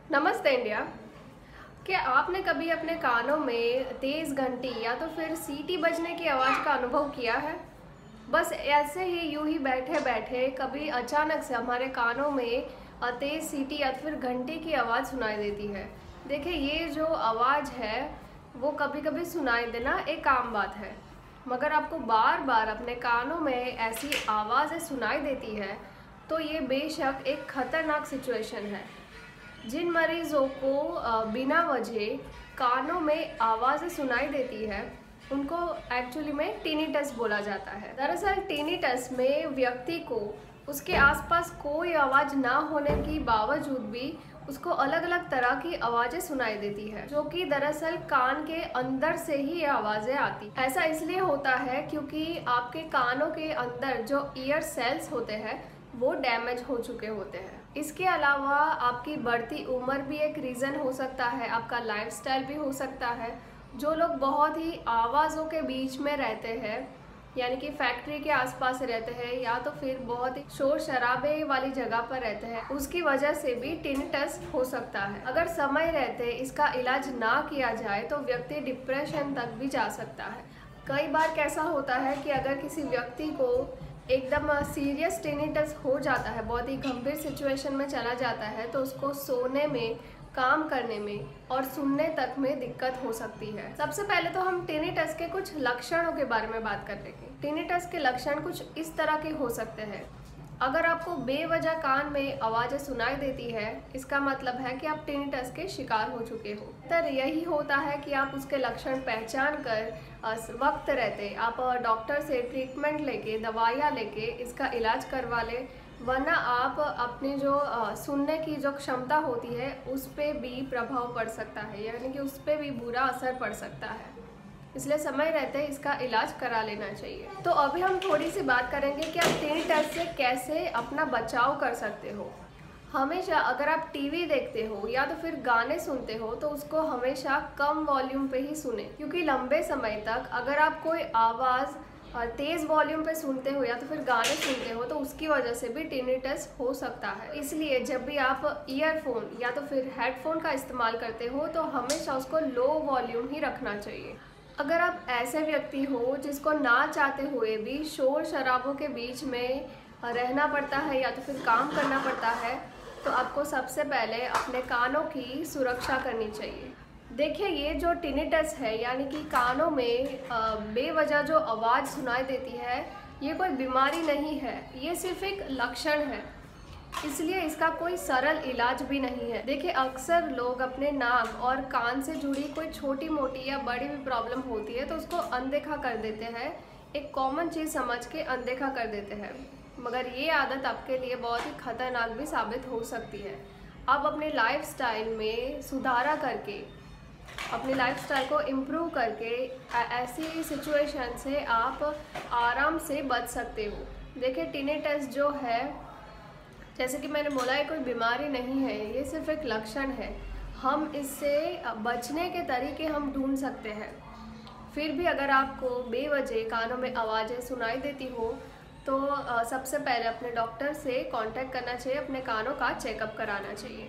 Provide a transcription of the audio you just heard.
नमस्ते इंडिया। क्या आपने कभी अपने कानों में तेज़ घंटी या तो फिर सीटी बजने की आवाज़ का अनुभव किया है? बस ऐसे ही यूं ही बैठे बैठे कभी अचानक से हमारे कानों में तेज़ सीटी या तो फिर घंटी की आवाज़ सुनाई देती है। देखिए, ये जो आवाज़ है वो कभी कभी सुनाई देना एक आम बात है, मगर आपको बार बार अपने कानों में ऐसी आवाज़ें सुनाई देती है तो ये बेशक एक ख़तरनाक सिचुएशन है। जिन मरीजों को बिना वजह कानों में आवाज़ें सुनाई देती है उनको एक्चुअली में टिनिटस बोला जाता है। दरअसल टिनिटस में व्यक्ति को उसके आसपास कोई आवाज़ ना होने की बावजूद भी उसको अलग अलग तरह की आवाज़ें सुनाई देती है, जो कि दरअसल कान के अंदर से ही ये आवाज़ें आती। ऐसा इसलिए होता है क्योंकि आपके कानों के अंदर जो ईयर सेल्स होते हैं वो डैमेज हो चुके होते हैं। इसके अलावा आपकी बढ़ती उम्र भी एक रीज़न हो सकता है, आपका लाइफस्टाइल भी हो सकता है। जो लोग बहुत ही आवाज़ों के बीच में रहते हैं, यानी कि फैक्ट्री के आसपास रहते हैं या तो फिर बहुत ही शोर शराबे वाली जगह पर रहते हैं, उसकी वजह से भी टिनिटस हो सकता है। अगर समय रहते इसका इलाज ना किया जाए तो व्यक्ति डिप्रेशन तक भी जा सकता है। कई बार कैसा होता है कि अगर किसी व्यक्ति को एकदम सीरियस टिनिटस हो जाता है, बहुत ही गंभीर सिचुएशन में चला जाता है, तो उसको सोने में, काम करने में और सुनने तक में दिक्कत हो सकती है। सबसे पहले तो हम टिनिटस के कुछ लक्षणों के बारे में बात कर लेंगे। टिनिटस के लक्षण कुछ इस तरह के हो सकते हैं। अगर आपको बेवजह कान में आवाज़ें सुनाई देती है, इसका मतलब है कि आप टिनिटस के शिकार हो चुके हो। तर यही होता है कि आप उसके लक्षण पहचान कर वक्त रहते आप डॉक्टर से ट्रीटमेंट लेके, दवाइयाँ लेके इसका इलाज करवा लें, वरना आप अपनी जो सुनने की जो क्षमता होती है उस पर भी प्रभाव पड़ सकता है, यानी कि उस पर भी बुरा असर पड़ सकता है। इसलिए समय रहते इसका इलाज करा लेना चाहिए। तो अभी हम थोड़ी सी बात करेंगे कि आप टिनिटस से कैसे अपना बचाव कर सकते हो। हमेशा अगर आप टीवी देखते हो या तो फिर गाने सुनते हो तो उसको हमेशा कम वॉल्यूम पे ही सुने, क्योंकि लंबे समय तक अगर आप कोई आवाज़ तेज़ वॉल्यूम पे सुनते हो या तो फिर गाने सुनते हो तो उसकी वजह से भी टिनिटस हो सकता है। इसलिए जब भी आप ईयरफोन या तो फिर हेडफोन का इस्तेमाल करते हो तो हमेशा उसको लो वॉल्यूम ही रखना चाहिए। अगर आप ऐसे व्यक्ति हो जिसको ना चाहते हुए भी शोर शराबों के बीच में रहना पड़ता है या तो फिर काम करना पड़ता है, तो आपको सबसे पहले अपने कानों की सुरक्षा करनी चाहिए। देखिए, ये जो टिनिटस है यानी कि कानों में बेवजह जो आवाज़ सुनाई देती है, ये कोई बीमारी नहीं है, ये सिर्फ एक लक्षण है। इसलिए इसका कोई सरल इलाज भी नहीं है। देखिए, अक्सर लोग अपने नाक और कान से जुड़ी कोई छोटी मोटी या बड़ी भी प्रॉब्लम होती है तो उसको अनदेखा कर देते हैं, एक कॉमन चीज़ समझ के अनदेखा कर देते हैं, मगर ये आदत आपके लिए बहुत ही खतरनाक भी साबित हो सकती है। आप अपने लाइफस्टाइल में सुधारा करके, अपनी लाइफस्टाइल को इम्प्रूव करके ऐसी सिचुएशन से आप आराम से बच सकते हो। देखिए, टिनिटस जो है, जैसे कि मैंने बोला, ये कोई बीमारी नहीं है, ये सिर्फ एक लक्षण है। हम इससे बचने के तरीके हम ढूंढ सकते हैं। फिर भी अगर आपको बेवजह कानों में आवाज़ें सुनाई देती हो तो सबसे पहले अपने डॉक्टर से कांटेक्ट करना चाहिए, अपने कानों का चेकअप कराना चाहिए।